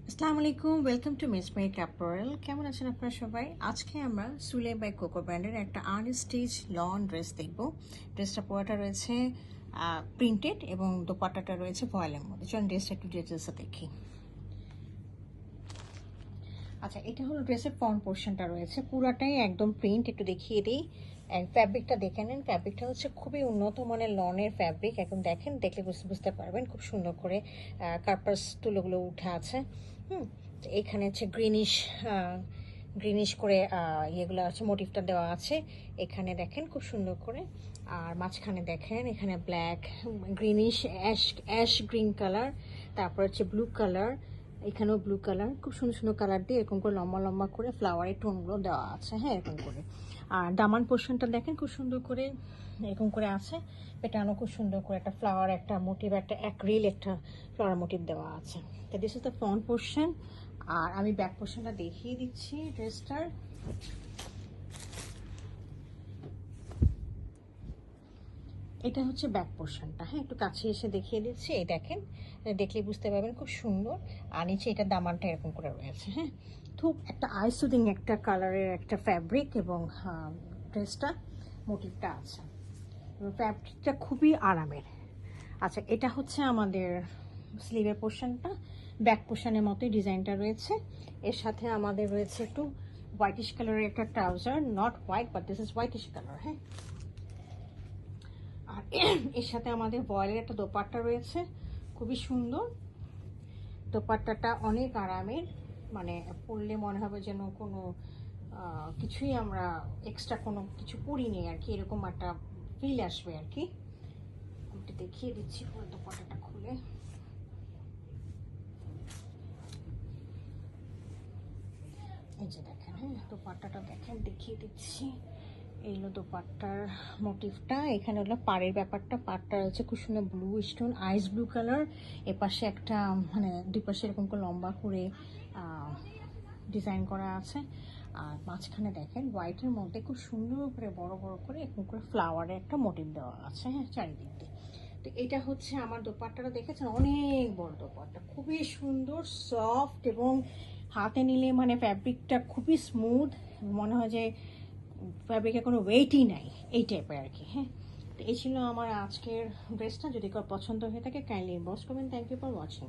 আসসালামু আলাইকুম, welcome to miss make apparel. কেমন আছেন আপনারা সবাই? আজকে আমরা সুলে বাই কোকো ব্র্যান্ডের একটা আনস্টিচ লন ড্রেস দেখব। ড্রেসটা পুরোটা রয়েছে প্রিন্টেড এবং দোপাট্টাটা রয়েছে ভয়েলের মধ্যে। চলুন ড্রেসটা একটু ডিটেলসে দেখি। আচ্ছা, এটা হলো ড্রেসের ফ্রন্ট পোর্শনটা রয়েছে, পুরাটাই একদম প্রিন্ট। একটু দেখিয়ে দিই, ফ্যাব্রিকটা দেখে নেন। ফ্যাব্রিকটা হচ্ছে খুবই উন্নত মানের লনের ফ্যাব্রিক। এখন দেখেন, দেখলে বুঝতে পারবেন খুব সুন্দর করে কার্পাস তুলোগুলো উঠে আছে। এখানে হচ্ছে গ্রিনিশ করে ইয়েগুলো আছে, মোটিভটা দেওয়া আছে। এখানে দেখেন খুব সুন্দর করে। আর মাঝখানে দেখেন এখানে black, greenish, ash green colour, তারপর হচ্ছে ব্লু কালার, এখানেও ব্লু কালার, খুব সুন্দর সুন্দর কালার দিয়ে এরকম করে লম্বা লম্বা করে ফ্লাওয়ারের টোনগুলো দেওয়া আছে। হ্যাঁ, এরকম করে। আর দামান পোর্শনটা দেখেন খুব সুন্দর করে এরকম করে আছে, পেটানো খুব সুন্দর করে একটা ফ্লাওয়ার, একটা মোটিভ, একটা অ্যাক্রিল, একটা ফ্লাওয়ার মোটিভ দেওয়া আছে। তো this is the front portion. আর আমি ব্যাক পোর্শনটা দেখিয়ে দিচ্ছি ড্রেসটার। এটা হচ্ছে ব্যাক পোর্শনটা। হ্যাঁ, একটু কাছে এসে দেখিয়ে দিচ্ছি। এই দেখেন, দেখলে বুঝতে পারবেন খুব সুন্দর। আর নিচে এটা দামানটা এরকম করে রয়েছে। হ্যাঁ, খুব একটা আইসুদিং একটা কালারের একটা ফ্যাব্রিক এবং ড্রেসটা মোটিভটা আছে এবং ফ্যাব্রিকটা খুবই আরামের। আচ্ছা, এটা হচ্ছে আমাদের স্লিভের পোর্শনটা। ব্যাক পোর্শনের মতোই ডিজাইনটা রয়েছে। এর সাথে আমাদের রয়েছে একটু হোয়াইটিশ কালারের একটা trouser, not white but this is whitish colour. হ্যাঁ, আর এর সাথে আমাদের ভয়েলের একটা দোপাট্টা রয়েছে, খুবই সুন্দর। দোপাট্টাটা অনেক আরামের, মানে পরলে মনে হবে যেন কোনো কিছুই আমরা এক্সট্রা কোনো কিছু পরিনি আর কি, এরকম একটা ফিল আসবে আর কি। আমি দেখিয়ে দিচ্ছি পুরো দোপাট্টাটা খুলে। এই যে দেখেন, হ্যাঁ, দোপাট্টাটা দেখেন, দেখিয়ে দিচ্ছি। এই হলো দোপাট্টার মোটিভটা। এখানে হলো পাড়ের ব্যাপারটা, পাড়টা রয়েছে খুব সুন্দর ব্লু স্টোন, আইস ব্লু কালার। এপাশে একটা মানে দুই পাশে এরকম করে লম্বা করে ডিজাইন করা আছে। আর মাঝখানে দেখেন হোয়াইটের মধ্যে খুব সুন্দর করে বড় বড় করে এরকম করে ফ্লাওয়ারের একটা মোটিভ দেওয়া আছে। হ্যাঁ, চারিদিক দিয়ে। তো এটা হচ্ছে আমার দোপাট্টাটা, দেখেছেন অনেক বড় দোপাট্টা, খুবই সুন্দর, সফট এবং হাতে নিলে মানে ফ্যাব্রিকটা খুবই স্মুথ, মনে হয় যে ফ্যাব্রিকে কোনো ওয়েটই নাই, এই টাইপের আর কি। হ্যাঁ, তো এই ছিল আমার আজকের ড্রেসটা। যদি কারো পছন্দ হয়ে থাকে কাইন্ডলি ইনবক্স করবেন। Thank you for watching.